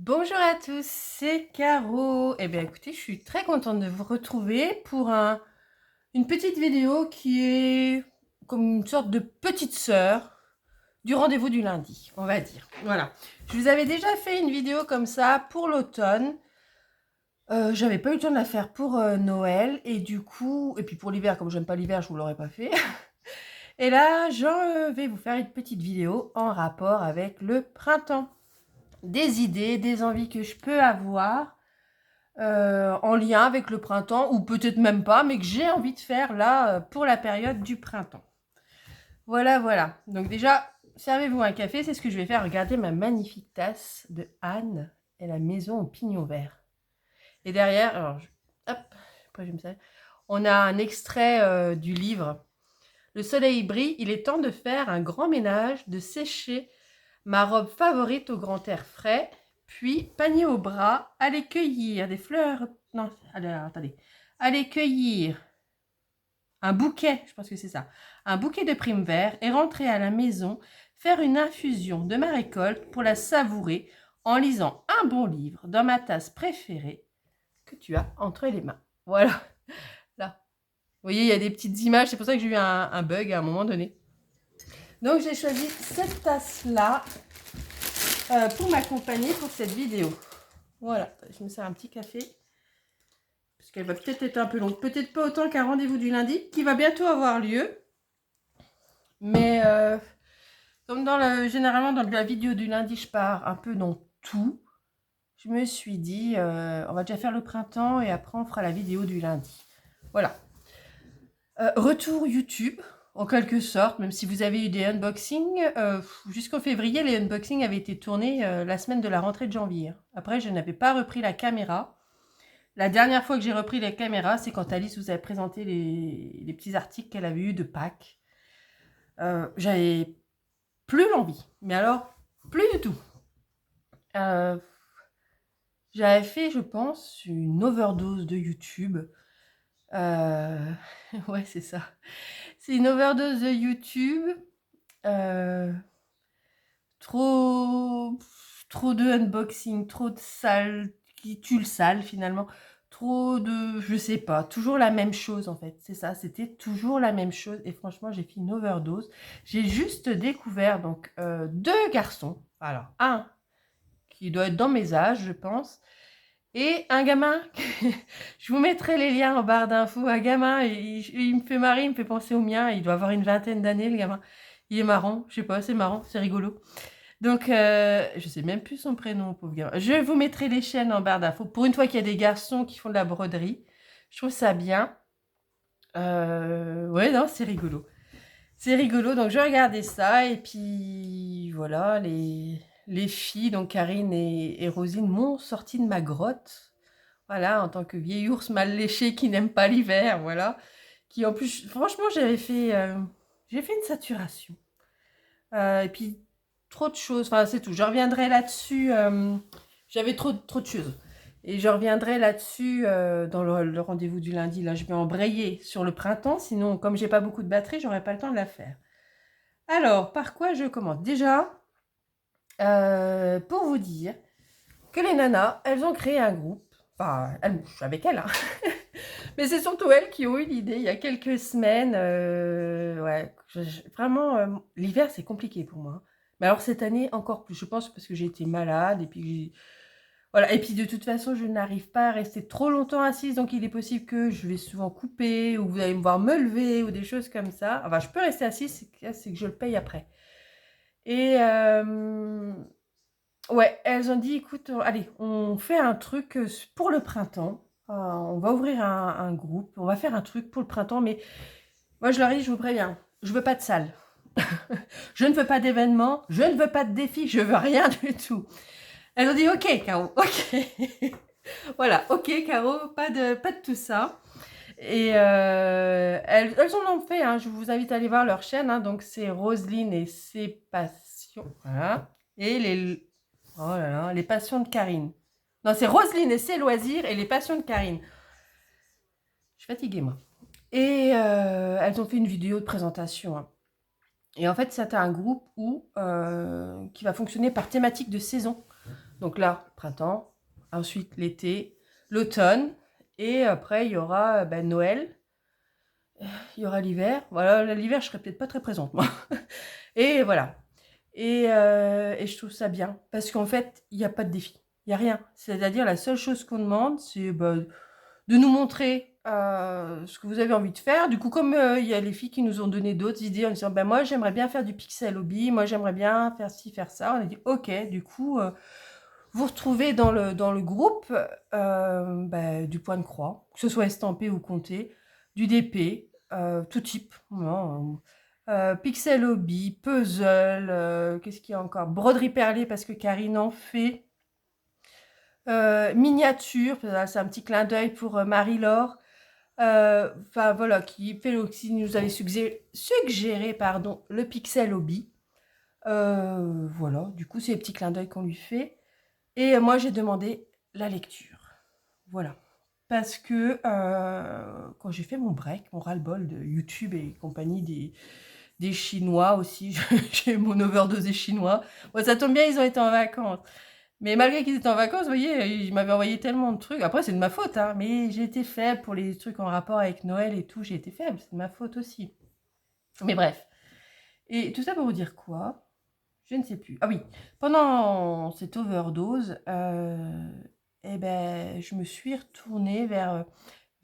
Bonjour à tous, c'est Caro. Eh bien écoutez, je suis très contente de vous retrouver pour une petite vidéo qui est comme une sorte de petite sœur du rendez-vous du lundi, on va dire. Voilà. Je vous avais déjà fait une vidéo comme ça pour l'automne. J'avais pas eu le temps de la faire pour Noël et du coup, et puis pour l'hiver, comme j'aime pas l'hiver, je vous l'aurais pas fait. Et là, je vais vous faire une petite vidéo en rapport avec le printemps. Des idées, des envies que je peux avoir en lien avec le printemps, ou peut-être même pas, mais que j'ai envie de faire là pour la période du printemps. Voilà, voilà. Donc déjà, servez-vous un café, c'est ce que je vais faire. Regardez ma magnifique tasse de Anne et la maison au pignon vert. Et derrière, alors, hop, après je me sais, on a un extrait du livre. Le soleil brille, il est temps de faire un grand ménage, de sécher ma robe favorite au grand air frais, puis, panier au bras, aller cueillir des fleurs. Non, alors, attendez. Aller cueillir un bouquet, je pense que c'est ça. Un bouquet de primes verts et rentrer à la maison, faire une infusion de ma récolte pour la savourer en lisant un bon livre dans ma tasse préférée que tu as entre les mains. Voilà, là. Vous voyez, il y a des petites images, c'est pour ça que j'ai eu un bug à un moment donné. Donc j'ai choisi cette tasse-là pour m'accompagner pour cette vidéo. Voilà, je me sers un petit café. Parce qu'elle va peut-être être un peu longue. Peut-être pas autant qu'un rendez-vous du lundi, qui va bientôt avoir lieu. Mais comme généralement dans la vidéo du lundi, je pars un peu dans tout. Je me suis dit, on va déjà faire le printemps et après on fera la vidéo du lundi. Voilà. Retour YouTube, en quelque sorte, même si vous avez eu des unboxings. Jusqu'en février, les unboxings avaient été tournés la semaine de la rentrée de janvier. Après, je n'avais pas repris la caméra. La dernière fois que j'ai repris la caméra, c'est quand Alice vous avait présenté les petits articles qu'elle avait eu de Pâques. J'avais plus l'envie, mais alors, plus du tout. J'avais fait, je pense, une overdose de YouTube. Ouais, c'est ça. C'est une overdose de YouTube. Euh, trop, trop de unboxing, trop de salles qui tuent le sale finalement. Trop de, je sais pas, toujours la même chose en fait. C'est ça, c'était toujours la même chose. Et franchement, j'ai fait une overdose. J'ai juste découvert donc deux garçons. Alors, un qui doit être dans mes âges, je pense. Et un gamin, je vous mettrai les liens en barre d'infos. Un gamin, il me fait marrer, il me fait penser au mien. Il doit avoir une vingtaine d'années, le gamin. Il est marrant, je sais pas, c'est marrant, c'est rigolo. Donc, je sais même plus son prénom, pauvre gamin. Je vous mettrai les chaînes en barre d'infos. Pour une fois qu'il y a des garçons qui font de la broderie, je trouve ça bien. Ouais, non, c'est rigolo. C'est rigolo, donc je regardais ça, et puis voilà, les filles, donc Karine et Rosine, m'ont sorti de ma grotte. Voilà, en tant que vieil ours mal léché qui n'aime pas l'hiver, voilà. Qui en plus, franchement, j'ai fait une saturation. Et puis, trop de choses. Enfin, c'est tout. Je reviendrai là-dessus. J'avais trop de choses. Et je reviendrai là-dessus dans le rendez-vous du lundi. Là, je vais embrayer sur le printemps. Sinon, comme j'ai pas beaucoup de batterie, j'aurai pas le temps de la faire. Alors, par quoi je commence? Déjà, pour vous dire que les nanas, elles ont créé un groupe. Enfin, je suis avec elles, hein. Mais c'est surtout elles qui ont eu l'idée il y a quelques semaines. Ouais, vraiment, l'hiver, c'est compliqué pour moi. Mais alors cette année, encore plus. Je pense parce que j'ai été malade. Et puis, voilà. Et puis de toute façon, je n'arrive pas à rester trop longtemps assise. Donc il est possible que je vais souvent couper. Ou vous allez me voir me lever. Ou des choses comme ça. Enfin, je peux rester assise. C'est que je le paye après. Et ouais, elles ont dit, écoute, allez, on fait un truc pour le printemps. On va ouvrir un groupe, on va faire un truc pour le printemps, mais moi je leur ai dit, je vous préviens, je veux pas de salle. Je ne veux pas d'événements, je ne veux pas de défis, je veux rien du tout. Elles ont dit, ok, Caro, ok. Voilà, ok, Caro, pas de tout ça. Et elles en ont fait, hein, je vous invite à aller voir leur chaîne, hein, donc c'est Roselyne et ses passions, voilà. Et oh là là, les passions de Karine. Non, c'est Roselyne et ses loisirs et les passions de Karine. Je suis fatiguée, moi. Et elles ont fait une vidéo de présentation, hein. Et en fait, c'est un groupe qui va fonctionner par thématique de saison. Donc là, printemps, ensuite l'été, l'automne, et après il y aura Noël, il y aura l'hiver. Voilà, l'hiver, je serai peut-être pas très présente, moi. Et voilà. Et je trouve ça bien, parce qu'en fait, il n'y a pas de défi. Il n'y a rien. C'est-à-dire, la seule chose qu'on demande, c'est de nous montrer ce que vous avez envie de faire. Du coup, comme il y a les filles qui nous ont donné d'autres idées en disant, moi, j'aimerais bien faire du pixel hobby, moi, j'aimerais bien faire ci, faire ça. On a dit, ok, du coup, vous retrouvez dans le groupe du point de croix, que ce soit estampé ou compté, du DP, tout type. Pixel hobby, puzzle, qu'est-ce qu'il y a encore? Broderie perlée parce que Karine en fait. Miniature, c'est un petit clin d'œil pour Marie-Laure. Enfin voilà, qui nous avait suggéré pardon, le pixel hobby. Voilà, du coup c'est les petits clins d'œil qu'on lui fait. Et moi j'ai demandé la lecture. Voilà. Parce que quand j'ai fait mon break, mon ras-le-bol de YouTube et compagnie des Chinois aussi, j'ai mon overdosé chinois. Bon, ça tombe bien, ils ont été en vacances. Mais malgré qu'ils étaient en vacances, vous voyez, ils m'avaient envoyé tellement de trucs. Après, c'est de ma faute, hein, mais j'ai été faible pour les trucs en rapport avec Noël et tout. J'ai été faible, c'est de ma faute aussi. Mais bref. Et tout ça pour vous dire quoi? Je ne sais plus. Ah oui, pendant cette overdose, je me suis retournée vers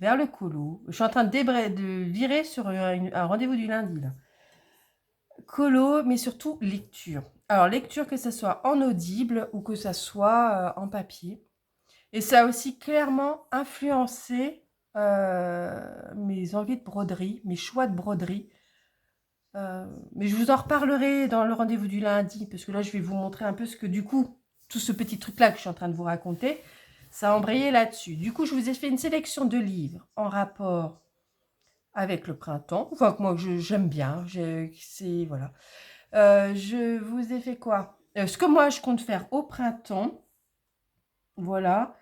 le colo. Je suis en train de virer sur un rendez-vous du lundi, là. Colo, mais surtout lecture. Alors, lecture, que ce soit en audible ou que ce soit en papier. Et ça a aussi clairement influencé mes envies de broderie, mes choix de broderie. Mais je vous en reparlerai dans le rendez-vous du lundi, parce que là, je vais vous montrer un peu ce que, du coup, tout ce petit truc-là que je suis en train de vous raconter, ça a embrayé là-dessus. Du coup, je vous ai fait une sélection de livres en rapport avec le printemps, enfin, que moi, j'aime bien. Voilà. Je vous ai fait quoi? Ce que moi, je compte faire au printemps. Voilà.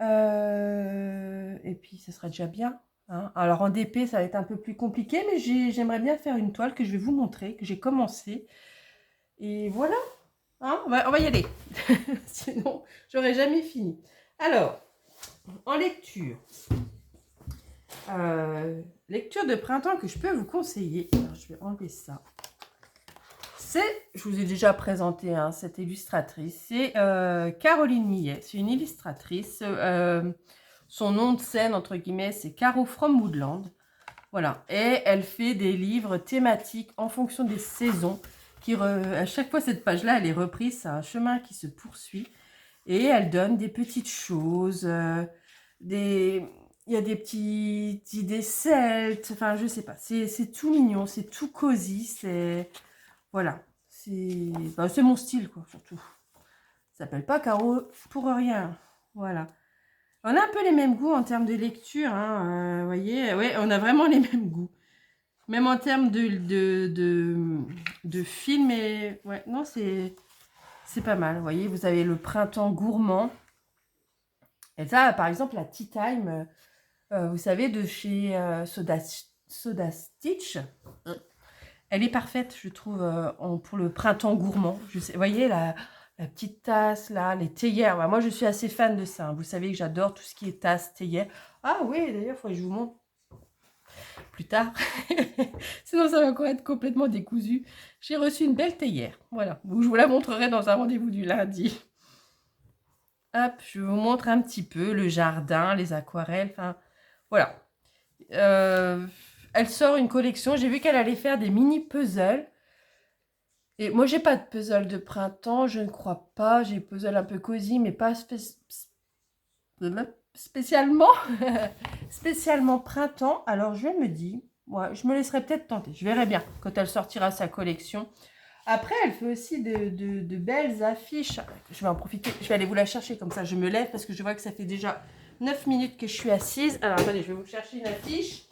Et puis, ça sera déjà bien. Hein. Alors, en DP, ça va être un peu plus compliqué, mais j'aimerais bien faire une toile que je vais vous montrer, que j'ai commencé. Et voilà. Hein, on va y aller. Sinon, j'aurais jamais fini. Alors, en lecture. Lecture de printemps que je peux vous conseiller. Alors, je vais enlever ça. Je vous ai déjà présenté hein, cette illustratrice, c'est Caroline Millet, c'est une illustratrice, son nom de scène entre guillemets c'est Caro from Woodland, voilà, et elle fait des livres thématiques en fonction des saisons, à chaque fois cette page là elle est reprise, c'est un chemin qui se poursuit, et elle donne des petites choses, il y a des petites idées celtes, enfin je sais pas, c'est tout mignon, c'est tout cosy, c'est... Voilà, c'est mon style, quoi, surtout. Ça s'appelle pas Caro pour rien. Voilà. On a un peu les mêmes goûts en termes de lecture, hein, vous voyez, ouais, on a vraiment les mêmes goûts. Même en termes de film, et ouais, non, c'est pas mal. Vous voyez, vous avez le printemps gourmand. Et ça, par exemple, la Tea Time, vous savez, de chez Soda Stitch. Elle est parfaite, je trouve, pour le printemps gourmand. Vous voyez, la petite tasse, là, les théières. Bah, moi, je suis assez fan de ça. Hein. Vous savez que j'adore tout ce qui est tasse, théière. Ah oui, d'ailleurs, il faut que je vous montre plus tard. Sinon, ça va encore être complètement décousu. J'ai reçu une belle théière. Voilà. Donc, je vous la montrerai dans un rendez-vous du lundi. Hop, je vous montre un petit peu le jardin, les aquarelles. Enfin, voilà. Elle sort une collection. J'ai vu qu'elle allait faire des mini puzzles. Et moi, j'ai pas de puzzle de printemps, je ne crois pas. J'ai puzzle un peu cosy, mais pas spécialement, spécialement printemps. Alors, je me dis, ouais, je me laisserai peut-être tenter. Je verrai bien quand elle sortira sa collection. Après, elle fait aussi de belles affiches. Je vais en profiter. Je vais aller vous la chercher comme ça. Je me lève parce que je vois que ça fait déjà 9 minutes que je suis assise. Alors, attendez, je vais vous chercher une affiche.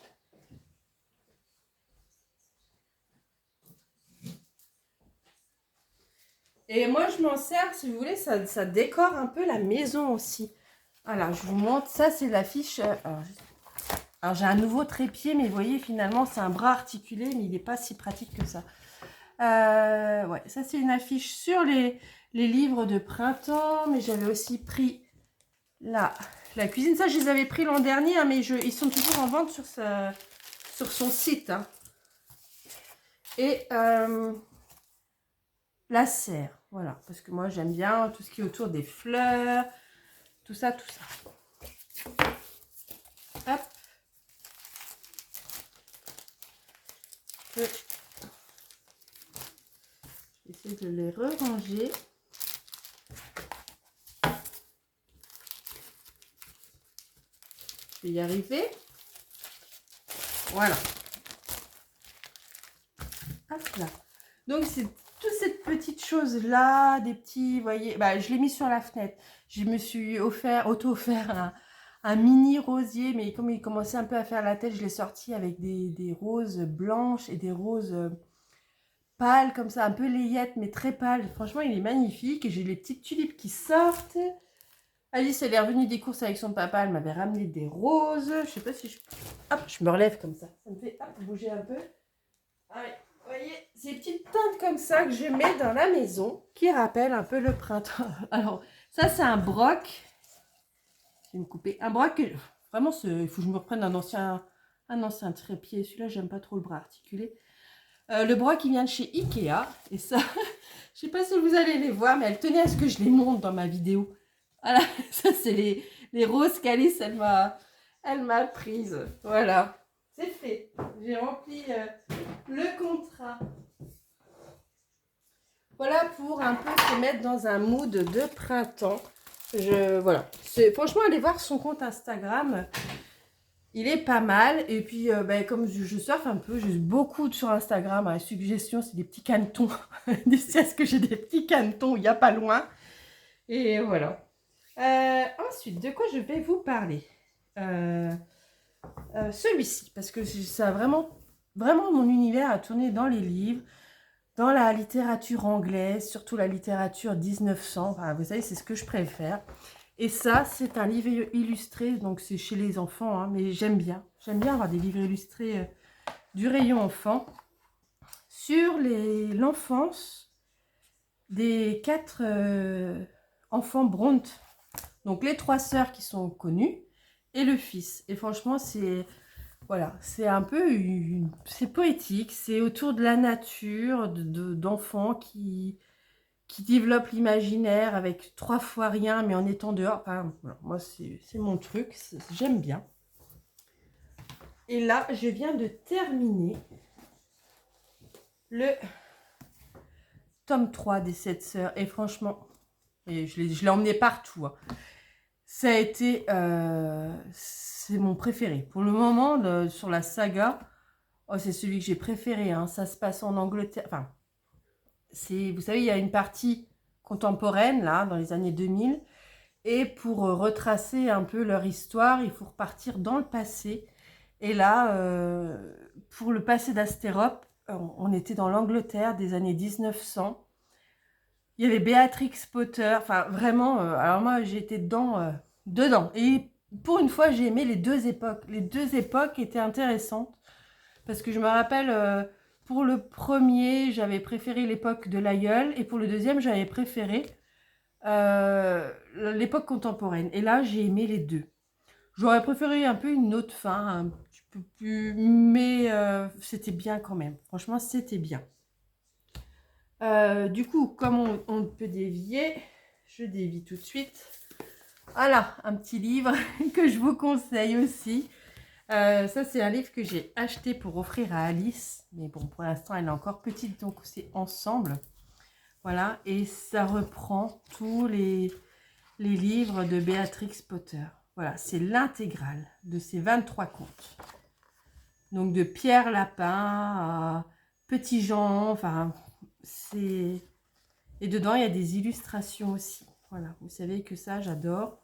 Et moi, je m'en sers, si vous voulez, ça décore un peu la maison aussi. Voilà, je vous montre. Ça, c'est l'affiche. Alors, j'ai un nouveau trépied, mais vous voyez, finalement, c'est un bras articulé, mais il n'est pas si pratique que ça. Ouais, ça, c'est une affiche sur les livres de printemps, mais j'avais aussi pris la cuisine. Ça, je les avais pris l'an dernier, hein, mais ils sont toujours en vente sur son site. Hein. Et la serre, voilà, parce que moi, j'aime bien tout ce qui est autour des fleurs, tout ça, tout ça. Hop. Je vais essayer de les ranger. Je vais y arriver. Voilà. Hop là. Donc, c'est toute cette petite chose-là, des petits, vous voyez, bah, je l'ai mis sur la fenêtre. Je me suis auto-offert un mini rosier, mais comme il commençait un peu à faire la tête, je l'ai sorti avec des roses blanches et des roses pâles, comme ça, un peu layettes, mais très pâles. Franchement, il est magnifique. Et j'ai les petites tulipes qui sortent. Alice, elle est revenue des courses avec son papa. Elle m'avait ramené des roses. Je sais pas si je... Hop, je me relève comme ça. Ça me fait bouger un peu. Allez, vous voyez, ces petites teintes comme ça que je mets dans la maison qui rappellent un peu le printemps. Alors, ça, c'est un broc. Je vais me couper. Un broc, vraiment, il faut que je me reprenne un ancien trépied. Celui-là, j'aime pas trop le bras articulé. Le broc qui vient de chez Ikea. Et ça, je sais pas si vous allez les voir, mais elle tenait à ce que je les monte dans ma vidéo. Voilà, ça, c'est les roses qu'Alice, elle m'a prises. Voilà, c'est fait. J'ai rempli le contrat. Voilà pour un peu se mettre dans un mood de printemps. Voilà. Franchement, allez voir son compte Instagram. Il est pas mal. Et puis, comme je surfe un peu, j'ai beaucoup sur Instagram. La suggestion, c'est des petits canetons. Est-ce que j'ai des petits canetons il n'y a pas loin. Et voilà. Ensuite, de quoi je vais vous parler celui-ci, parce que ça a vraiment mon univers a tourné dans les livres. Dans la littérature anglaise, surtout la littérature 1900, enfin, vous savez, c'est ce que je préfère. Et ça, c'est un livre illustré, donc c'est chez les enfants, hein, mais j'aime bien. J'aime bien avoir des livres illustrés du rayon enfant sur l'enfance des 4 enfants Brontë. Donc les 3 sœurs qui sont connues et le fils. Et franchement, c'est... Voilà, c'est un peu, c'est poétique, c'est autour de la nature, d'enfants qui développent l'imaginaire avec 3 fois rien, mais en étant dehors. Enfin, voilà, moi, c'est mon truc, j'aime bien. Et là, je viens de terminer le tome 3 des 7 sœurs. Et franchement, je l'ai emmené partout. Hein. Ça a été... c'est mon préféré. Pour le moment, sur la saga... Oh, c'est celui que j'ai préféré, hein. Ça se passe en Angleterre. Enfin, vous savez, il y a une partie contemporaine, là, dans les années 2000. Et pour retracer un peu leur histoire, il faut repartir dans le passé. Et là, pour le passé d'Astérope, on était dans l'Angleterre des années 1900. Il y avait Béatrix Potter. Enfin, vraiment, alors moi, j'ai été dedans. Et pour une fois, j'ai aimé les deux époques. Les deux époques étaient intéressantes. Parce que je me rappelle, pour le premier, j'avais préféré l'époque de l'aïeul. Et pour le deuxième, j'avais préféré l'époque contemporaine. Et là, j'ai aimé les deux. J'aurais préféré un peu une autre fin, un petit peu plus... Mais c'était bien quand même. Franchement, c'était bien. Du coup, comme on peut dévier, je dévie tout de suite. Voilà, un petit livre que je vous conseille aussi. Ça, c'est un livre que j'ai acheté pour offrir à Alice. Mais bon, pour l'instant, elle est encore petite, donc c'est ensemble. Voilà, et ça reprend tous les livres de Béatrix Potter. Voilà, c'est l'intégrale de ces 23 contes. Donc, de Pierre Lapin à Petit Jean, enfin, c'est... Et dedans, il y a des illustrations aussi. Voilà, vous savez que ça, j'adore.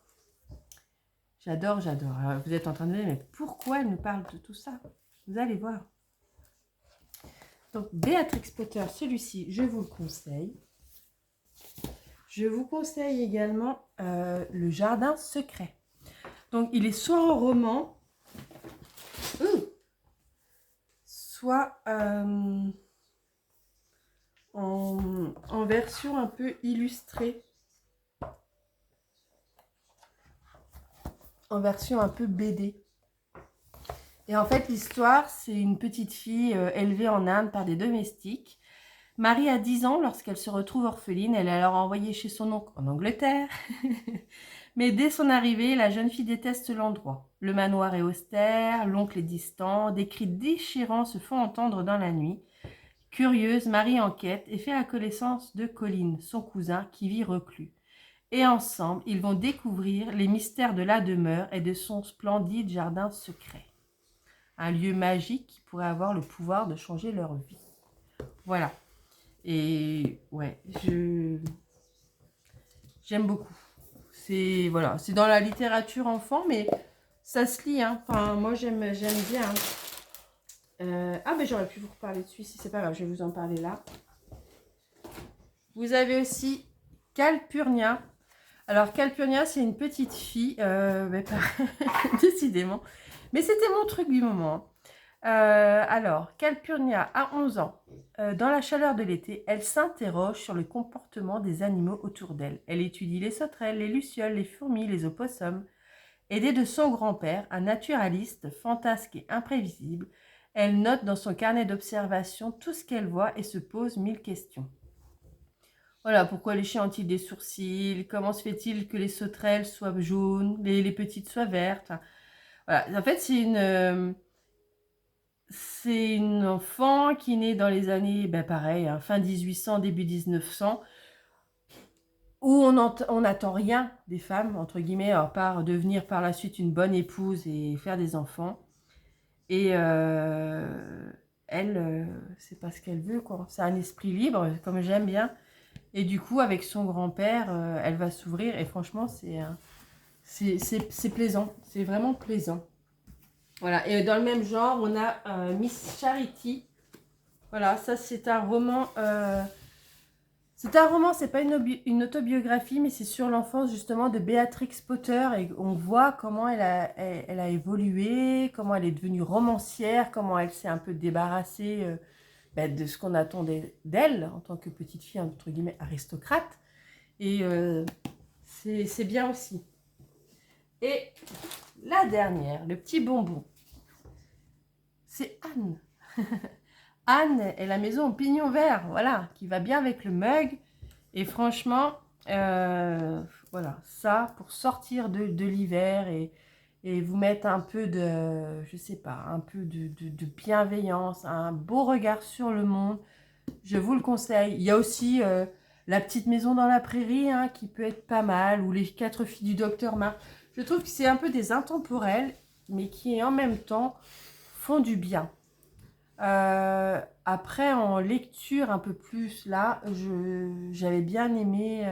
J'adore. Alors, vous êtes en train de me dire, mais pourquoi elle nous parle de tout ça? Vous allez voir. Donc, Béatrix Potter, celui-ci, je vous le conseille. Je vous conseille également Le Jardin Secret. Donc, il est soit en roman, soit en version un peu illustrée. En version un peu BD. Et en fait, l'histoire, c'est une petite fille élevée en Inde par des domestiques. Marie a 10 ans lorsqu'elle se retrouve orpheline. Elle est alors envoyée chez son oncle en Angleterre. Mais dès son arrivée, la jeune fille déteste l'endroit. Le manoir est austère, l'oncle est distant, des cris déchirants se font entendre dans la nuit. Curieuse, Marie enquête et fait la connaissance de Colin, son cousin, qui vit reclus. Et ensemble, ils vont découvrir les mystères de la demeure et de son splendide jardin secret. Un lieu magique qui pourrait avoir le pouvoir de changer leur vie. Voilà. Et ouais, j'aime beaucoup. C'est voilà, c'est dans la littérature enfant, mais ça se lit. Hein. Enfin, moi, j'aime bien. Ah, mais j'aurais pu vous reparler de celui-ci. C'est pas grave, je vais vous en parler là. Vous avez aussi Calpurnia. Alors, Calpurnia, c'est une petite fille, mais pas décidément. Mais c'était mon truc du moment. Alors, Calpurnia a 11 ans. Dans la chaleur de l'été, elle s'interroge sur le comportement des animaux autour d'elle. Elle étudie les sauterelles, les lucioles, les fourmis, les opossums. Aidée de son grand-père, un naturaliste fantasque et imprévisible, elle note dans son carnet d'observation tout ce qu'elle voit et se pose 1000 questions. Voilà, pourquoi les chiens ont-ils des sourcils? Comment se fait-il que les sauterelles soient jaunes, les petites soient vertes? Voilà, en fait, c'est une enfant qui est née dans les années, ben pareil, hein, fin 1800, début 1900, où on n'attend rien des femmes, entre guillemets, à part devenir par la suite une bonne épouse et faire des enfants. Et elle, c'est pas ce qu'elle veut, quoi. C'est un esprit libre, comme j'aime bien. Et du coup, avec son grand-père, elle va s'ouvrir. Et franchement, c'est plaisant. C'est vraiment plaisant. Voilà. Et dans le même genre, on a Miss Charity. Voilà, ça c'est un roman. C'est pas une autobiographie, mais c'est sur l'enfance justement de Béatrix Potter. Et on voit comment elle a évolué, comment elle est devenue romancière, comment elle s'est un peu débarrassée de ce qu'on attendait d'elle en tant que petite fille, entre guillemets, aristocrate. Et c'est bien aussi. Et la dernière, le petit bonbon, c'est Anne. Anne est la maison au pignon vert, voilà, qui va bien avec le mug. Et franchement, voilà, ça, pour sortir de l'hiver et vous mettre un peu de, je sais pas, un peu de bienveillance, un beau regard sur le monde, je vous le conseille. Il y a aussi La petite maison dans la prairie, hein, qui peut être pas mal, ou Les 4 filles du docteur March. Je trouve que c'est un peu des intemporels, mais qui en même temps font du bien. Après, en lecture un peu plus, là, j'avais bien aimé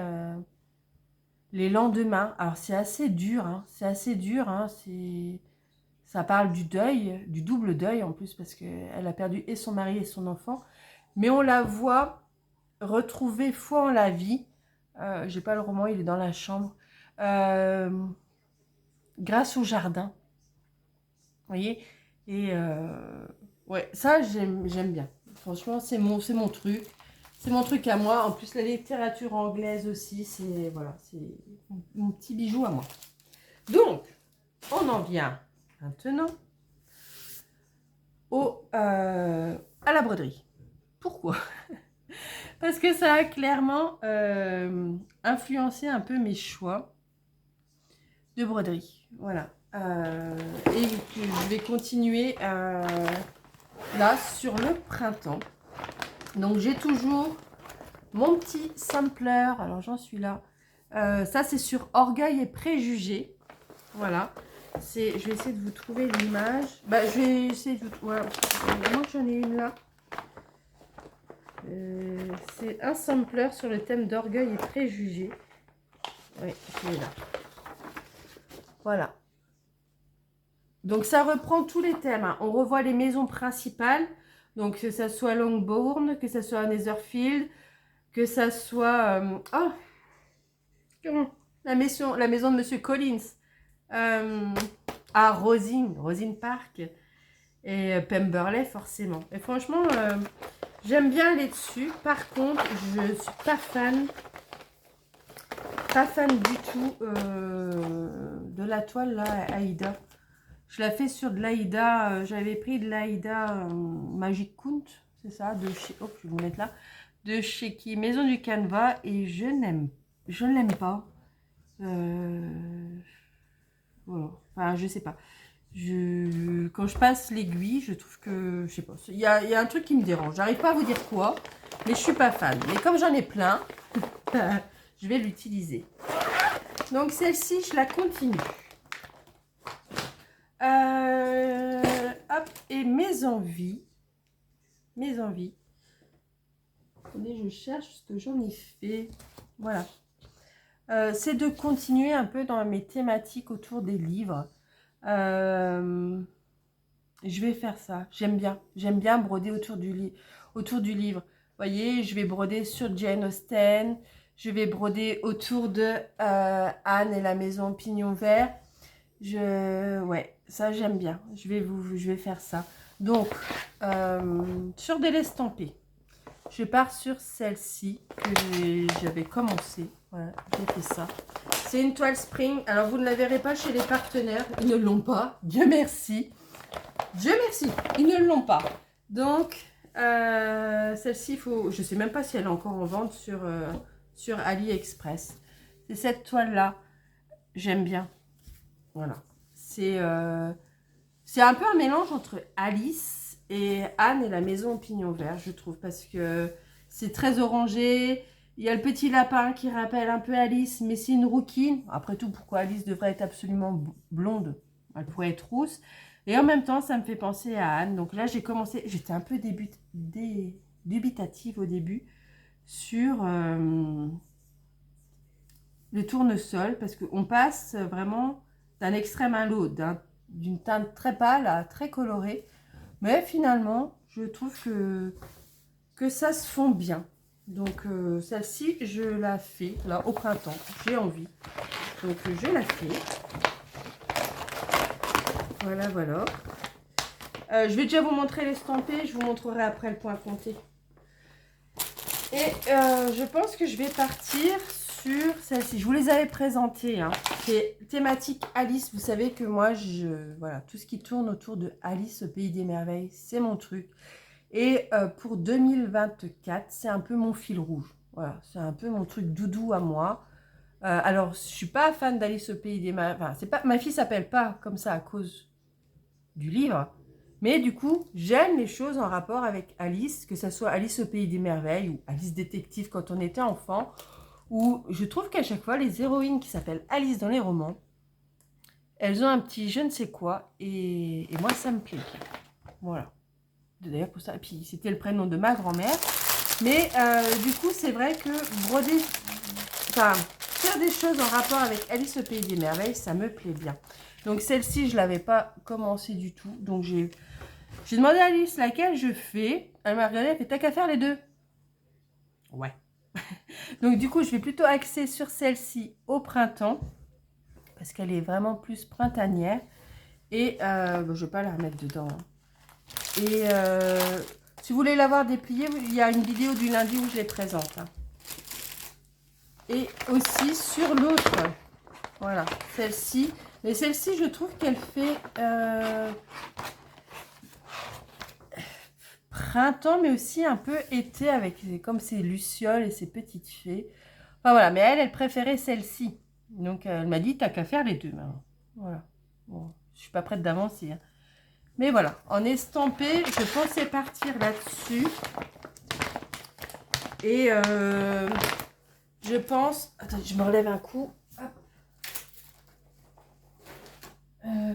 Les lendemains. Alors, c'est assez dur, hein, ça parle du deuil, du double deuil en plus, parce qu'elle a perdu et son mari et son enfant. Mais on la voit retrouver foi en la vie. J'ai pas le roman, il est dans la chambre. Euh, Grâce au jardin. Vous voyez? Et ouais, ça, j'aime bien. Franchement, c'est mon truc. C'est mon truc à moi. En plus, la littérature anglaise aussi, c'est voilà, c'est mon petit bijou à moi. Donc, on en vient maintenant à la broderie. Pourquoi? Parce que ça a clairement influencé un peu mes choix de broderie. Voilà. Et que je vais continuer là sur le printemps. Donc j'ai toujours mon petit sampler. Alors j'en suis là. Ça c'est sur Orgueil et Préjugés. Voilà. Je vais essayer de vous trouver l'image. Bah, je vais essayer de vous trouver. Moi j'en ai une là. C'est un sampler sur le thème d'Orgueil et Préjugés. Oui, je l'ai là. Voilà. Donc ça reprend tous les thèmes. Hein. On revoit les maisons principales. Donc que ça soit Longbourn, que ça soit Netherfield, que ça soit... la maison de Monsieur Collins. À Rosine Park. Et Pemberley forcément. Et franchement, J'aime bien aller dessus. Par contre, je suis pas fan du tout de la toile là, Aïda. Je la fais sur de l'Aïda. J'avais pris de l'Aïda Magic Count, c'est ça, de chez. Oh, je vais vous mettre là. De chez qui? Maison du Canevas. Et je ne l'aime pas. Voilà. Enfin, je sais pas. Quand je passe l'aiguille, je trouve que, je sais pas, il y a un truc qui me dérange. J'arrive pas à vous dire quoi, mais je suis pas fan. Mais comme j'en ai plein, je vais l'utiliser. Donc celle-ci, je la continue. Hop, et mes envies. Mes envies. Attendez, je cherche ce que j'en ai fait. Voilà. C'est de continuer un peu dans mes thématiques autour des livres. Je vais faire ça. J'aime bien broder autour du livre. Vous voyez, je vais broder sur Jane Austen. Je vais broder autour de Anne et la maison Pignon Vert. Ouais, ça j'aime bien. Je vais faire ça. Donc, sur des laisse tomber. Je pars sur celle-ci que j'avais commencé. Voilà, j'ai fait ça. C'est une toile spring. Alors, vous ne la verrez pas chez les partenaires. Ils ne l'ont pas. Dieu merci. Dieu merci. Ils ne l'ont pas. Donc, celle-ci, je ne sais même pas si elle est encore en vente sur AliExpress. C'est cette toile-là. J'aime bien. Voilà. C'est un peu un mélange entre Alice et Anne et la maison au pignon vert, je trouve, parce que c'est très orangé. Il y a le petit lapin qui rappelle un peu Alice, mais c'est une rouquine. Après tout, pourquoi Alice devrait être absolument blonde? Elle pourrait être rousse. Et en même temps, ça me fait penser à Anne. Donc là, j'ai commencé, j'étais un peu dubitative au début sur le tournesol, parce qu'on passe vraiment d'un extrême à l'autre, d'une teinte très pâle à très colorée. Mais finalement, je trouve que ça se fond bien. Donc celle-ci, je la fais là au printemps. J'ai envie. Donc je la fais. Voilà, voilà. Je vais déjà vous montrer l'estampé. Je vous montrerai après le point compté. Et je pense que je vais partir sur celle-ci. Je vous les avais présentées. Hein. C'est thématique Alice. Vous savez que moi, voilà, tout ce qui tourne autour de Alice au Pays des Merveilles, c'est mon truc. Et pour 2024, c'est un peu mon fil rouge. Voilà, c'est un peu mon truc doudou à moi. Alors, je suis pas fan d'Alice au Pays des Merveilles. Enfin, c'est pas, ma fille s'appelle pas comme ça à cause du livre. Mais du coup, j'aime les choses en rapport avec Alice, que ce soit Alice au Pays des Merveilles ou Alice Détective quand on était enfant, où je trouve qu'à chaque fois, les héroïnes qui s'appellent Alice dans les romans, elles ont un petit je ne sais quoi, et moi, ça me plaît bien. Voilà. D'ailleurs, pour ça, et puis c'était le prénom de ma grand-mère. Mais du coup, c'est vrai que broder, enfin, faire des choses en rapport avec Alice au Pays des Merveilles, ça me plaît bien. Donc celle-ci, je ne l'avais pas commencé du tout. Donc j'ai demandé à Alice laquelle je fais. Elle m'a regardé, elle fait t'as qu'à faire les deux. Ouais. Donc du coup, je vais plutôt axer sur celle-ci au printemps. Parce qu'elle est vraiment plus printanière. Et je ne vais pas la remettre dedans. Et si vous voulez la voir dépliée, il y a une vidéo du lundi où je les présente. Hein. Et aussi sur l'autre. Voilà, celle-ci. Mais celle-ci, je trouve qu'elle fait printemps, mais aussi un peu été avec comme ses lucioles et ses petites fées. Enfin voilà, mais elle préférait celle-ci. Donc elle m'a dit, t'as qu'à faire les deux. Maintenant. Voilà. Bon, je suis pas prête d'avancer. Hein. Mais voilà, en estampé, je pensais partir là-dessus. Et je pense... Attends, je me relève un coup.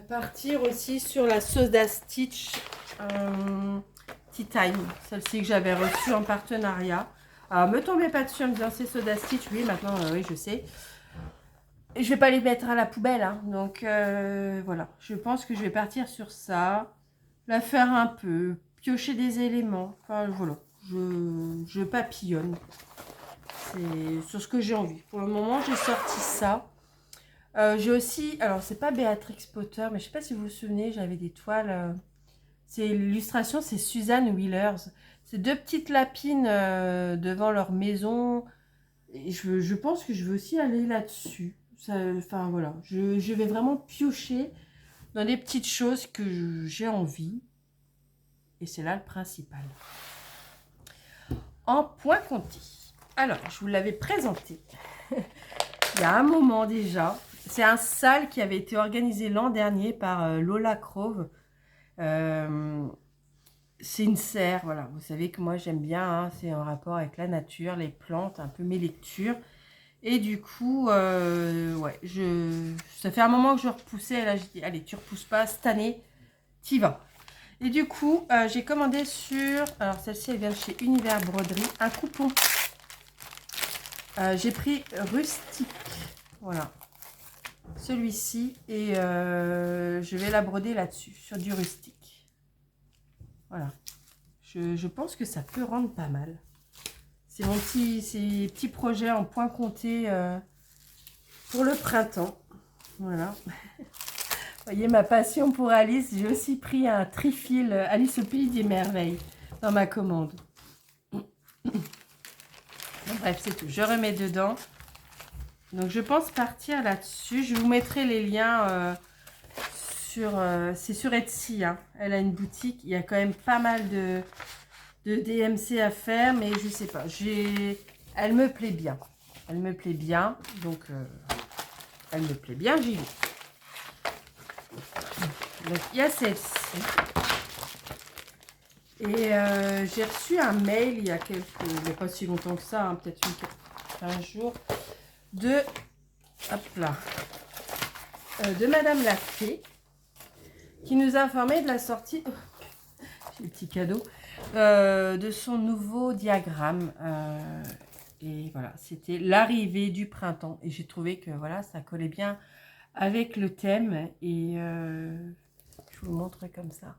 Partir aussi sur la Soda Stitch Tea Time. Celle-ci que j'avais reçue en partenariat. Alors, me tombez pas dessus en me disant c'est Soda Stitch. Oui, maintenant, oui, je sais. Et je vais pas les mettre à la poubelle. Hein. Donc, voilà. Je pense que je vais partir sur ça. La faire un peu. Piocher des éléments. Enfin, voilà. Je papillonne. C'est sur ce que j'ai envie. Pour le moment, j'ai sorti ça. J'ai aussi, alors c'est pas Béatrix Potter, mais je sais pas si vous vous souvenez, j'avais des toiles. C'est l'illustration, c'est Suzanne Wheelers. C'est deux petites lapines devant leur maison. Et je pense que je veux aussi aller là-dessus. Enfin voilà, je vais vraiment piocher dans des petites choses que j'ai envie. Et c'est là le principal. En point compté. Alors, je vous l'avais présenté il y a un moment déjà. C'est un sale qui avait été organisé l'an dernier par Lola Crove. C'est une serre, voilà. Vous savez que moi j'aime bien, hein, c'est en rapport avec la nature, les plantes, un peu mes lectures. Et du coup, ouais, ça fait un moment que je repoussais. Et là, je dis, allez, tu repousses pas, cette année, t'y vas. Et du coup, j'ai commandé sur, alors celle-ci, elle vient de chez Univers Broderie, un coupon. J'ai pris Rustique, voilà, celui-ci, et je vais la broder là-dessus, sur du rustique. Voilà, je pense que ça peut rendre pas mal. C'est mon petit projet en point compté pour le printemps. Voilà. Vous voyez ma passion pour Alice. J'ai aussi pris un trifil Alice au pays des merveilles dans ma commande. Bon, bref, c'est tout. Je remets dedans. Donc, je pense partir là-dessus. Je vous mettrai les liens c'est sur Etsy. Hein. Elle a une boutique. Il y a quand même pas mal de DMC à faire. Mais je sais pas. Elle me plaît bien. Elle me plaît bien. Donc, elle me plaît bien. J'y vais. Donc, il y a celle-ci. Et j'ai reçu un mail il y a pas si longtemps que ça, hein, peut-être 15 jours, hop là, de Madame Lafay, qui nous a informé de la sortie, j'ai le petit cadeau, de son nouveau diagramme. Et voilà, c'était l'arrivée du printemps. Et j'ai trouvé que voilà, ça collait bien avec le thème. Et je vous le montre comme ça.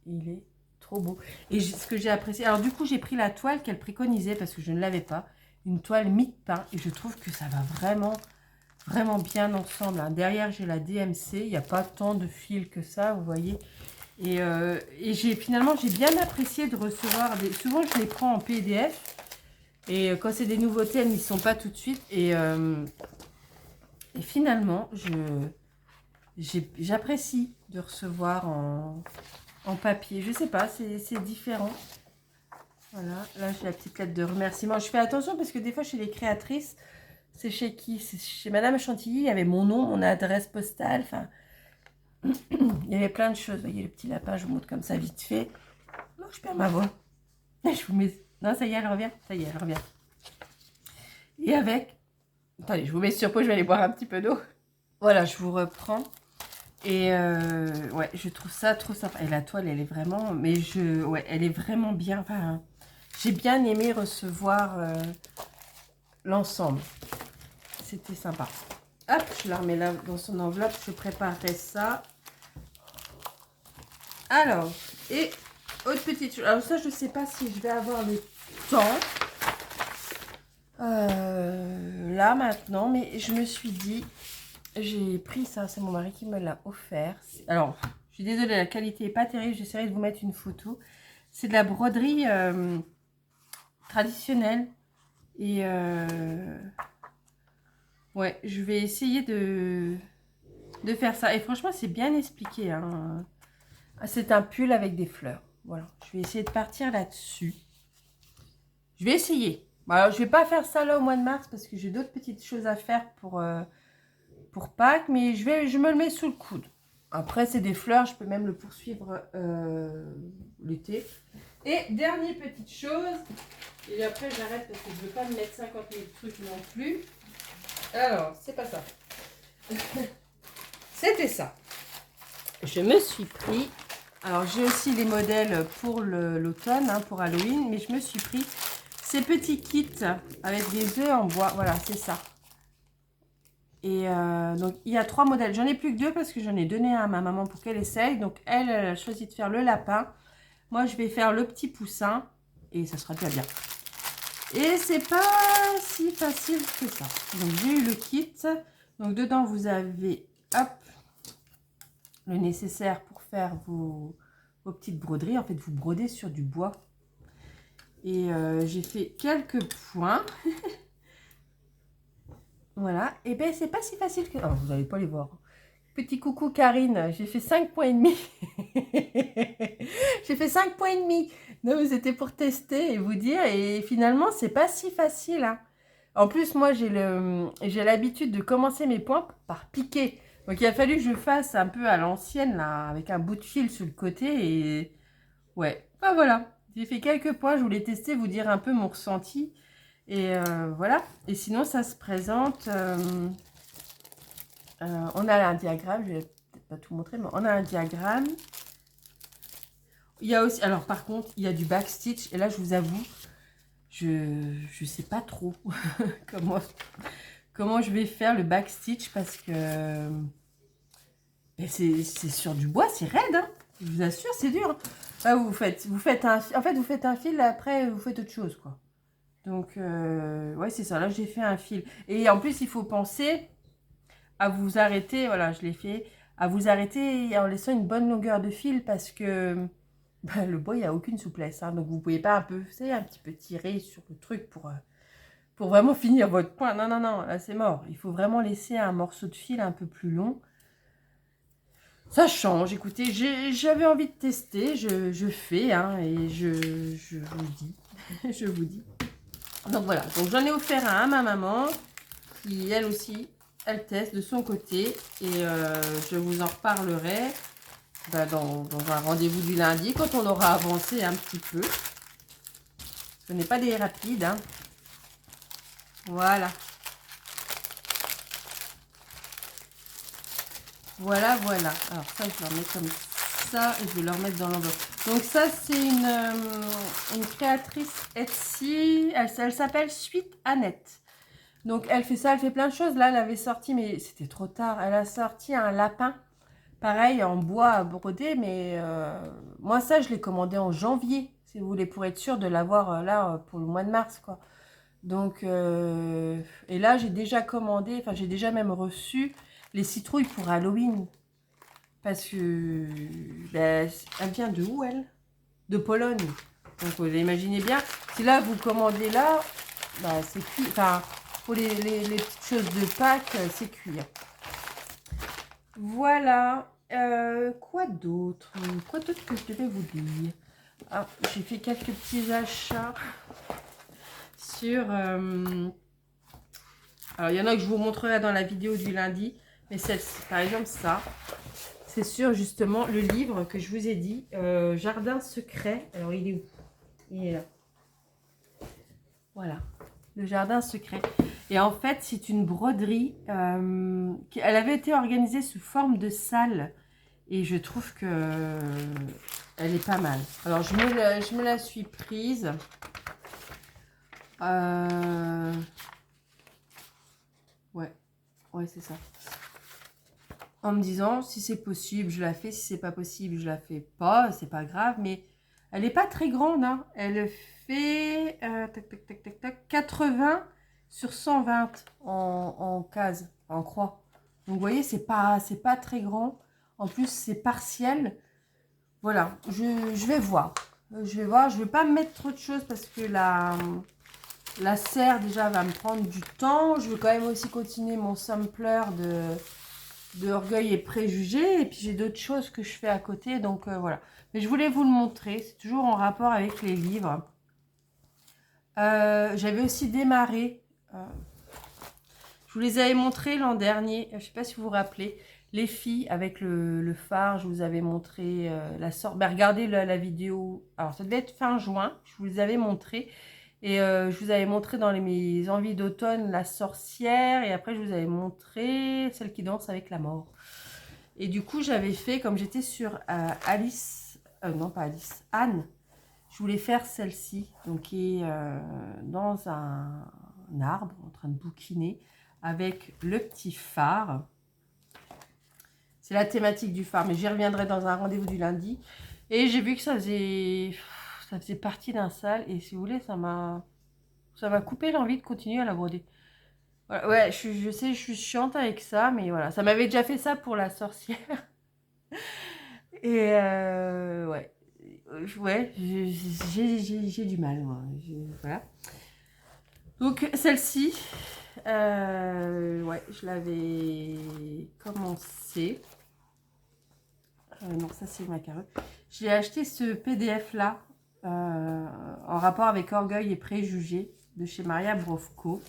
Il est trop beau. Et ce que j'ai apprécié, alors du coup j'ai pris la toile qu'elle préconisait parce que je ne l'avais pas, une toile mi-pain, et je trouve que ça va vraiment bien ensemble, hein. Derrière j'ai la DMC, il n'y a pas tant de fils que ça, vous voyez. Et finalement j'ai bien apprécié de recevoir souvent je les prends en PDF, et quand c'est des nouveautés elles n'y sont pas tout de suite, et finalement j'apprécie de recevoir en papier. Je sais pas, c'est différent. Voilà, là j'ai la petite lettre de remerciement. Je fais attention parce que des fois chez les créatrices, c'est chez qui? C'est chez Madame Chantilly, il y avait mon nom, mon adresse postale, enfin, il y avait plein de choses. Vous voyez le petit lapin, je vous montre comme ça vite fait. Non, je perds ma voix. Je vous mets... Non, ça y est, elle revient. Ça y est, elle revient. Et avec... Attendez, je vous mets sur pause, je vais aller boire un petit peu d'eau. Voilà, je vous reprends. Et ouais, je trouve ça trop sympa. Et la toile, elle est vraiment... Mais ouais, elle est vraiment bien. Enfin, j'ai bien aimé recevoir l'ensemble. C'était sympa. Hop, je la remets là dans son enveloppe. Je préparerai ça. Alors, et autre petite chose. Alors ça, je ne sais pas si je vais avoir le temps. Là, maintenant. Mais je me suis dit... J'ai pris ça, c'est mon mari qui me l'a offert. Alors, je suis désolée, la qualité n'est pas terrible. J'essaierai de vous mettre une photo. C'est de la broderie traditionnelle. Et ouais, je vais essayer de faire ça. Et franchement, c'est bien expliqué. Hein. C'est un pull avec des fleurs. Voilà, je vais essayer de partir là-dessus. Je vais essayer. Alors, je ne vais pas faire ça là au mois de mars parce que j'ai d'autres petites choses à faire pour Pâques, mais je me le mets sous le coude. Après, c'est des fleurs, je peux même le poursuivre l'été. Et dernière petite chose, et après j'arrête parce que je ne veux pas me mettre 50 000 trucs non plus. Alors, c'est pas ça. C'était ça. Je me suis pris, alors j'ai aussi les modèles pour l'automne, hein, pour Halloween, mais je me suis pris ces petits kits avec des œufs en bois. Voilà, c'est ça. Et donc, il y a 3 modèles. J'en ai plus que 2 parce que j'en ai donné un à ma maman pour qu'elle essaye. Donc, elle a choisi de faire le lapin. Moi, je vais faire le petit poussin. Et ça sera déjà bien. Et c'est pas si facile que ça. Donc, j'ai eu le kit. Donc, dedans, vous avez, hop, le nécessaire pour faire vos petites broderies. En fait, vous brodez sur du bois. Et j'ai fait quelques points. Voilà. Et ben c'est pas si facile que... Oh, vous n'allez pas les voir. Petit coucou Karine, j'ai fait 5 points et demi. J'ai fait 5 points et demi. Non, mais c'était pour tester et vous dire. Et finalement, c'est pas si facile, hein. En plus, moi, j'ai l'habitude de commencer mes points par piquer. Donc, il a fallu que je fasse un peu à l'ancienne, là, avec un bout de fil sur le côté. Et ouais, ben voilà. J'ai fait quelques points. Je voulais tester, vous dire un peu mon ressenti. Et voilà. Et sinon, ça se présente... on a un diagramme, je vais peut-être pas tout montrer, mais on a un diagramme. Il y a aussi, alors par contre, il y a du backstitch. Et là, je vous avoue, je sais pas trop comment je vais faire le backstitch parce que ben, c'est sur du bois, c'est raide, hein. Je vous assure, c'est dur. Là, vous faites vous faites un fil, après vous faites autre chose, quoi. Donc, ouais, c'est ça. Là, j'ai fait un fil. Et en plus, il faut penser à vous arrêter, voilà, je l'ai fait, à vous arrêter en laissant une bonne longueur de fil parce que bah, le bois, il n'y a aucune souplesse, hein, donc vous ne pouvez pas un peu, vous savez, un petit peu tirer sur le truc pour vraiment finir votre point. Non, non, non, là c'est mort. Il faut vraiment laisser un morceau de fil un peu plus long. Ça change, écoutez, j'avais envie de tester, je fais, hein, et je vous dis, je vous dis. Donc voilà, donc j'en ai offert un à ma maman, qui elle aussi, elle teste de son côté, et je vous en reparlerai bah, dans un rendez-vous du lundi, quand on aura avancé un petit peu. Ce n'est pas des rapides, hein. Voilà. Voilà, voilà. Alors ça, je vais le remettre comme ça, et je vais le remettre dans l'enveloppe. Donc ça, c'est une créatrice Etsy, elle s'appelle Suite Annette. Donc elle fait ça, elle fait plein de choses. Là, elle avait sorti, mais c'était trop tard, elle a sorti un lapin. Pareil, en bois brodé, mais moi, ça, je l'ai commandé en janvier, si vous voulez, pour être sûr de l'avoir là pour le mois de mars, quoi. Donc, et là, j'ai déjà commandé, enfin, j'ai déjà même reçu les citrouilles pour Halloween. Parce que, ben, elle vient de où, elle? De Pologne. Donc, vous imaginez bien, si là, vous commandez là, bah, c'est cuit. Enfin, pour les petites choses de Pâques, c'est cuit. Voilà. Quoi d'autre? Quoi d'autre que je devais vous dire? Ah, j'ai fait quelques petits achats sur... alors, il y en a que je vous montrerai dans la vidéo du lundi. Mais celle-ci, par exemple, ça, c'est sur justement le livre que je vous ai dit, Jardin secret. Alors, il est où? Il est là. Voilà, le Jardin secret. Et en fait, c'est une broderie. Elle avait été organisée sous forme de salle. Et je trouve que elle est pas mal. Alors, je me la suis prise. Ouais, c'est ça. En me disant, si c'est possible, je la fais. Si c'est pas possible, je la fais pas. C'est pas grave. Mais elle n'est pas très grande, hein. Elle fait tac, tac, tac, tac, tac, 80 sur 120 en case, en croix. Donc, vous voyez, c'est pas très grand. En plus, c'est partiel. Voilà, je vais voir. Je vais voir. Je ne vais pas mettre trop de choses parce que la serre déjà va me prendre du temps. Je vais quand même aussi continuer mon sampler de Orgueil et Préjugés. Et puis j'ai d'autres choses que je fais à côté. Donc voilà. Mais je voulais vous le montrer. C'est toujours en rapport avec les livres. J'avais aussi démarré. Je vous les avais montrés l'an dernier. Je ne sais pas si vous vous rappelez. Les filles avec le phare, je vous avais montré la sorte. Ben, regardez la vidéo. Alors, ça devait être fin juin. Je vous les avais montré. Et je vous avais montré dans mes envies d'automne la sorcière. Et après, je vous avais montré celle qui danse avec la mort. Et du coup, j'avais fait, comme j'étais sur Alice. Non, pas Alice. Anne. Je voulais faire celle-ci. Donc, qui est dans un arbre en train de bouquiner avec le petit phare. C'est la thématique du phare, mais j'y reviendrai dans un rendez-vous du lundi. Et j'ai vu que ça faisait partie d'un sale. Et si vous voulez, ça m'a coupé l'envie de continuer à la broder. Voilà, ouais, je sais, je suis chiante avec ça, mais voilà. Ça m'avait déjà fait ça pour la sorcière. Et ouais. Ouais, j'ai du mal, moi. Voilà. Donc, celle-ci, ouais, je l'avais commencé. Non, ça, c'est ma carotte. J'ai acheté ce PDF-là en rapport avec Orgueil et Préjugés de chez Maria Brovko.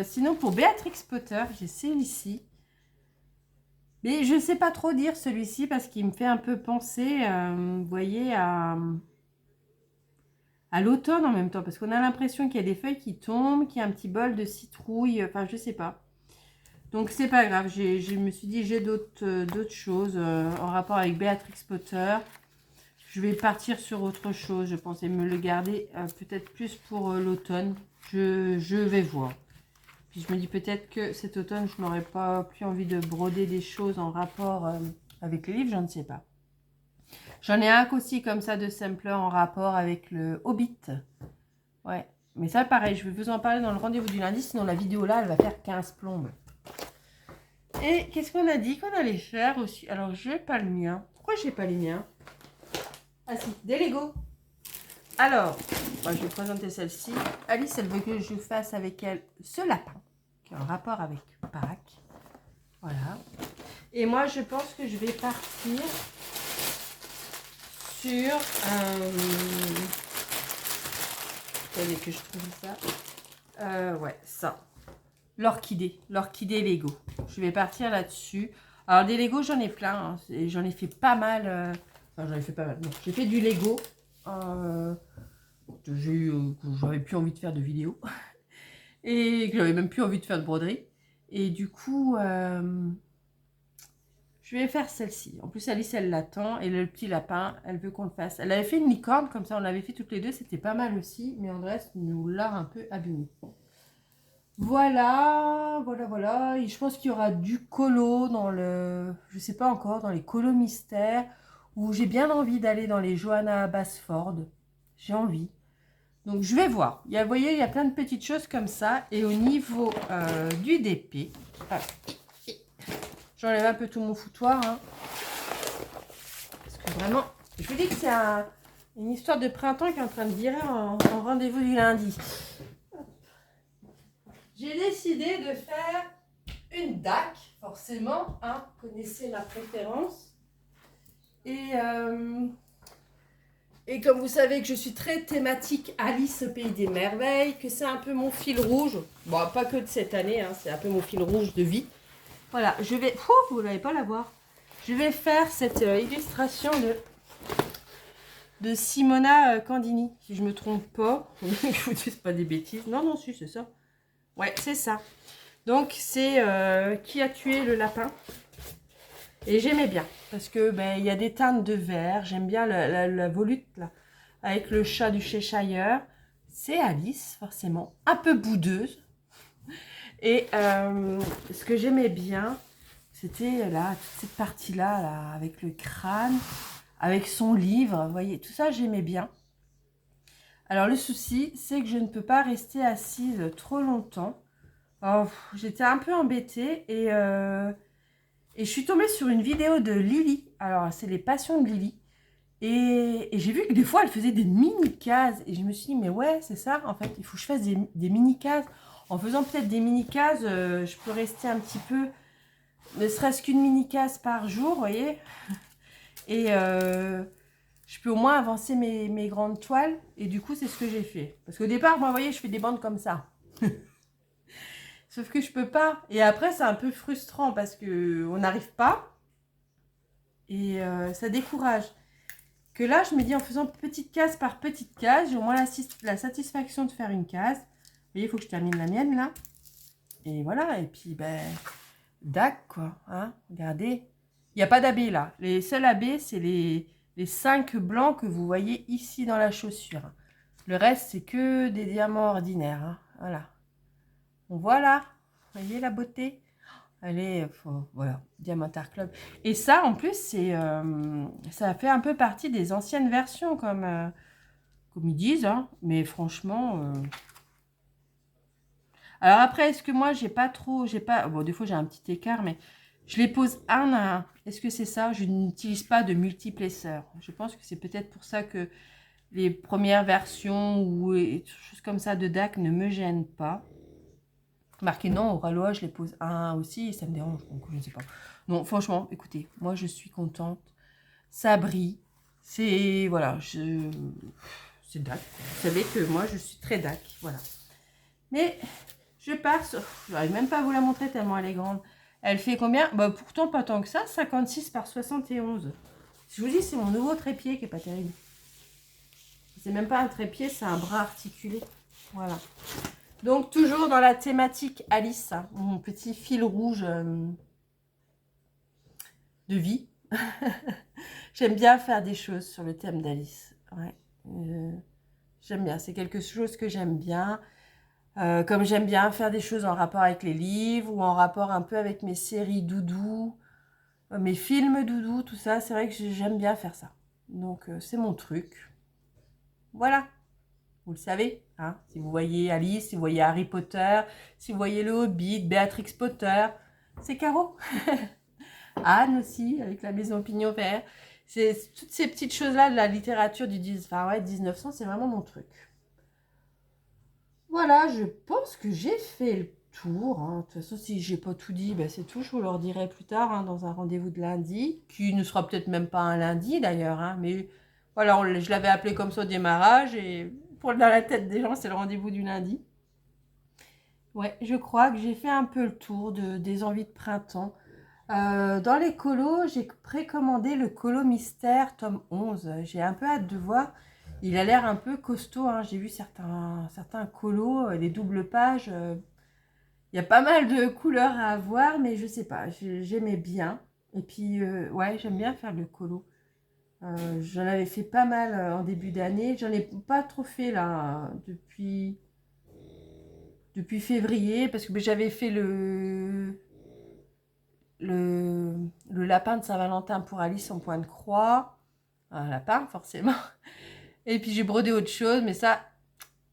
Sinon, pour Béatrix Potter, j'ai celui-ci. Mais je ne sais pas trop dire celui-ci parce qu'il me fait un peu penser, vous voyez, à l'automne en même temps. Parce qu'on a l'impression qu'il y a des feuilles qui tombent, qu'il y a un petit bol de citrouille. Enfin, je sais pas. Donc, c'est pas grave. Je me suis dit, j'ai d'autres choses en rapport avec Béatrix Potter. Je vais partir sur autre chose. Je pensais me le garder peut-être plus pour l'automne. Je vais voir. Puis je me dis peut-être que cet automne, je n'aurais pas plus envie de broder des choses en rapport avec le livre. Je ne sais pas. J'en ai un aussi comme ça de sampler en rapport avec le Hobbit. Ouais. Mais ça, pareil, je vais vous en parler dans le rendez-vous du lundi. Sinon, la vidéo là, elle va faire 15 plombes. Et qu'est-ce qu'on a dit qu'on allait faire aussi? Alors, je n'ai pas le mien. Pourquoi je n'ai pas les miens? Ah si, des Lego. Alors, moi, je vais présenter celle-ci. Alice, elle veut que je fasse avec elle ce lapin, qui est en rapport avec Pâques. Voilà. Et moi, je pense que je vais partir sur... attendez que je trouve ça. Ouais, ça. L'orchidée Lego. Je vais partir là-dessus. Alors, des Lego, j'en ai plein. Hein, j'en ai fait pas mal. Enfin, j'en ai fait pas mal. Non, j'ai fait du Lego. J'avais plus envie de faire de vidéos. Et que j'avais même plus envie de faire de broderie. Et du coup, je vais faire celle-ci. En plus, Alice, elle l'attend. Et le petit lapin, elle veut qu'on le fasse. Elle avait fait une licorne, comme ça, on l'avait fait toutes les deux. C'était pas mal aussi. Mais Andrés nous l'a un peu abîmé. Voilà, voilà. Et je pense qu'il y aura du colo dans le... Je sais pas encore, dans les colos mystères. Où j'ai bien envie d'aller dans les Johanna Basford. J'ai envie. Donc, je vais voir. Vous voyez, il y a plein de petites choses comme ça. Et au niveau du DP, j'enlève un peu tout mon foutoir. Hein, parce que vraiment, je vous dis que c'est une histoire de printemps qui est en train de virer en rendez-vous du lundi. J'ai décidé de faire une DAC, forcément. Hein, vous connaissez ma préférence. Et comme vous savez que je suis très thématique Alice au Pays des Merveilles, que c'est un peu mon fil rouge, bon, pas que de cette année, hein, c'est un peu mon fil rouge de vie. Voilà, je vais... vous n'allez pas la voir. Je vais faire cette illustration de Simona Candini, si je ne me trompe pas. Je vous dis pas des bêtises. Non, non, si, c'est ça. Ouais, c'est ça. Donc, c'est Qui a tué le lapin. Et j'aimais bien, parce que ben, y a des teintes de vert. J'aime bien la volute, là, avec le chat du Cheshire. C'est Alice, forcément, un peu boudeuse. Et ce que j'aimais bien, c'était là, toute cette partie-là, là, avec le crâne, avec son livre. Vous voyez, tout ça, j'aimais bien. Alors, le souci, c'est que je ne peux pas rester assise trop longtemps. Oh, j'étais un peu embêtée et je suis tombée sur une vidéo de Lily. Alors, c'est les passions de Lily. Et j'ai vu que des fois, elle faisait des mini-cases. Et je me suis dit, mais ouais, c'est ça. En fait, il faut que je fasse des mini-cases. En faisant peut-être des mini-cases, je peux rester un petit peu, ne serait-ce qu'une mini-case par jour, vous voyez. Et je peux au moins avancer mes grandes toiles. Et du coup, c'est ce que j'ai fait. Parce qu'au départ, moi, vous voyez, je fais des bandes comme ça. Sauf que je peux pas. Et après, c'est un peu frustrant parce qu'on n'arrive pas. Et ça décourage. Que là, je me dis, en faisant petite case par petite case, j'ai au moins la satisfaction de faire une case. Vous voyez, il faut que je termine la mienne, là. Et voilà. Et puis, ben, dac, quoi. Hein, regardez. Il n'y a pas d'abbé, là. Les seuls abbés, c'est les 5 blancs que vous voyez ici dans la chaussure. Le reste, c'est que des diamants ordinaires. Hein. Voilà. Donc, voilà. Vous voyez la beauté? Allez, voilà, Diamantar Club. Et ça, en plus, ça fait un peu partie des anciennes versions, comme ils disent. Hein. Mais franchement... Alors après, est-ce que moi, j'ai pas... Bon, des fois, j'ai un petit écart, mais Je les pose un à un. Est-ce que c'est ça? Je n'utilise pas de multiplesseur. Je pense que c'est peut-être pour ça que les premières versions ou des choses comme ça de DAC ne me gênent pas. Marqué non, au Ralois, je les pose un à un aussi et ça me dérange. Donc, je ne sais pas. Non, franchement, écoutez, moi, je suis contente. Ça brille. C'est, voilà, c'est DAC. Vous savez que moi, je suis très DAC. Voilà. Mais je pars sur... Je n'arrive même pas à vous la montrer tellement elle est grande. Elle fait combien? Bah, pourtant, pas tant que ça. 56 par 71. Je vous dis, c'est mon nouveau trépied qui est pas terrible. C'est même pas un trépied, c'est un bras articulé. Voilà. Donc, toujours dans la thématique Alice, hein, mon petit fil rouge de vie. J'aime bien faire des choses sur le thème d'Alice. Ouais. J'aime bien, c'est quelque chose que j'aime bien. Comme j'aime bien faire des choses en rapport avec les livres ou en rapport un peu avec mes séries doudou, mes films doudou, tout ça, c'est vrai que j'aime bien faire ça. Donc, c'est mon truc. Voilà. Vous le savez, hein, si vous voyez Alice, si vous voyez Harry Potter, si vous voyez le Hobbit, Béatrix Potter, c'est Caro. Anne aussi, avec la maison Pignon Vert. C'est toutes ces petites choses-là de la littérature du 1900, c'est vraiment mon truc. Voilà, je pense que j'ai fait le tour. Hein. De toute façon, si j'ai pas tout dit, ben c'est tout. Je vous le redirai plus tard hein, dans un rendez-vous de lundi, qui ne sera peut-être même pas un lundi d'ailleurs. Hein, mais voilà, je l'avais appelé comme ça au démarrage et pour dans la tête des gens, c'est le rendez-vous du lundi. Ouais, je crois que j'ai fait un peu le tour des envies de printemps. Dans les colos, j'ai précommandé le colo mystère tome 11. J'ai un peu hâte de voir. Il a l'air un peu costaud. Hein. J'ai vu certains colos, les doubles pages. Il y a pas mal de couleurs à avoir, mais je sais pas. J'aimais bien. Et puis, ouais, j'aime bien faire le colo. J'en avais fait pas mal en début d'année. J'en ai pas trop fait là depuis février parce que j'avais fait le lapin de Saint-Valentin pour Alice en point de croix. Un lapin, forcément. Et puis j'ai brodé autre chose, mais ça,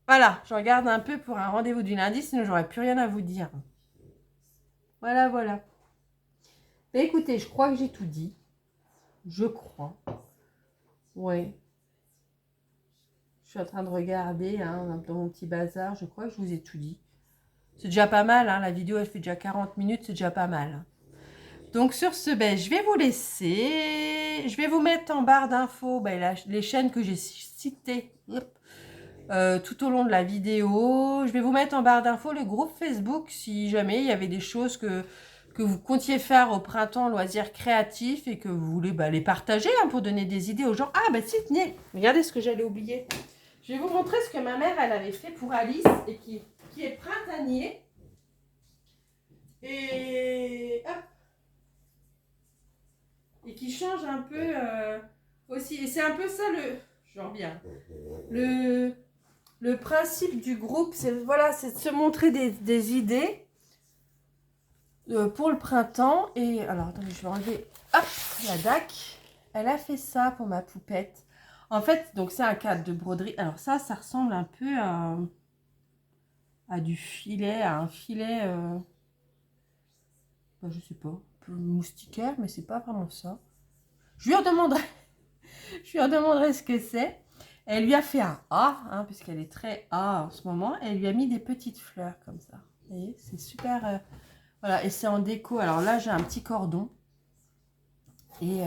voilà, je regarde un peu pour un rendez-vous du lundi, sinon j'aurais plus rien à vous dire. Voilà, voilà. Mais écoutez, je crois que j'ai tout dit. Je crois. Ouais. Je suis en train de regarder hein, dans mon petit bazar. Je crois que je vous ai tout dit. C'est déjà pas mal. Hein, la vidéo, elle fait déjà 40 minutes. C'est déjà pas mal. Donc sur ce, ben, je vais vous laisser. Je vais vous mettre en barre d'infos ben, les chaînes que j'ai citées tout au long de la vidéo. Je vais vous mettre en barre d'infos le groupe Facebook si jamais il y avait des choses que vous comptiez faire au printemps loisirs créatifs et que vous voulez les partager hein, pour donner des idées aux gens. Ah bah si, tenez, regardez ce que j'allais oublier. Je vais vous montrer ce que ma mère elle avait fait pour Alice et qui est printanier. Et hop, et qui change un peu aussi. Et c'est un peu ça j'en reviens. Le principe du groupe, c'est voilà, c'est de se montrer des idées pour le printemps. Et alors, attendez, je vais enlever hop, la DAC. Elle a fait ça pour ma poupette. En fait, donc c'est un cadre de broderie. Alors ça ressemble un peu à du filet, à un filet, je sais pas, un peu moustiquaire, mais c'est pas vraiment ça. Je lui redemanderai, je lui redemanderai ce que c'est. Elle lui a fait un A, hein, puisqu'elle est très A en ce moment. Elle lui a mis des petites fleurs comme ça. Vous voyez, c'est super. Voilà, et c'est en déco. Alors là, j'ai un petit cordon. Et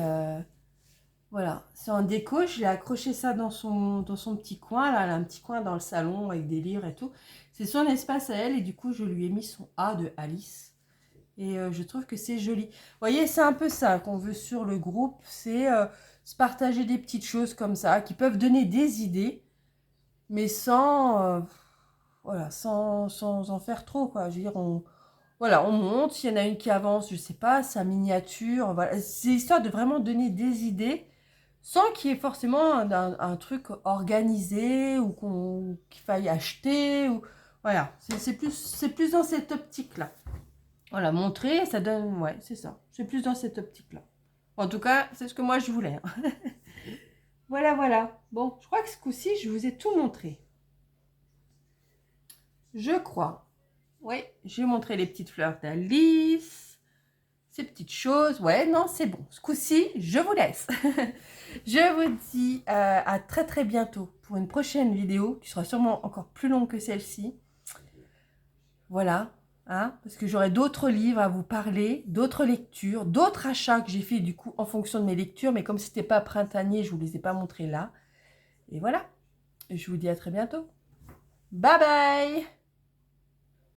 voilà, c'est en déco. Je l'ai accroché ça dans son petit coin. Là, elle a un petit coin dans le salon avec des livres et tout. C'est son espace à elle. Et du coup, je lui ai mis son A de Alice. Et je trouve que c'est joli. Vous voyez, c'est un peu ça qu'on veut sur le groupe. C'est se partager des petites choses comme ça qui peuvent donner des idées. Mais voilà, sans en faire trop, quoi. Je veux dire, voilà, on monte, il y en a une qui avance, je sais pas, sa miniature, voilà. C'est histoire de vraiment donner des idées, sans qu'il y ait forcément un truc organisé, ou qu'il faille acheter, ou... Voilà, c'est plus dans cette optique-là. Voilà, montrer, ça donne... Ouais, c'est ça. C'est plus dans cette optique-là. En tout cas, c'est ce que moi, je voulais. Voilà, voilà. Bon, je crois que ce coup-ci, je vous ai tout montré. Je crois. Oui, j'ai montré les petites fleurs d'Alice. ces petites choses. Ouais, non, c'est bon. Ce coup-ci, je vous laisse. Je vous dis à très très bientôt pour une prochaine vidéo qui sera sûrement encore plus longue que celle-ci. Voilà, hein, parce que j'aurai d'autres livres à vous parler, d'autres lectures, d'autres achats que j'ai fait du coup en fonction de mes lectures, mais comme c'était pas printanier, je vous les ai pas montrés là. Et voilà, je vous dis à très bientôt. Bye bye!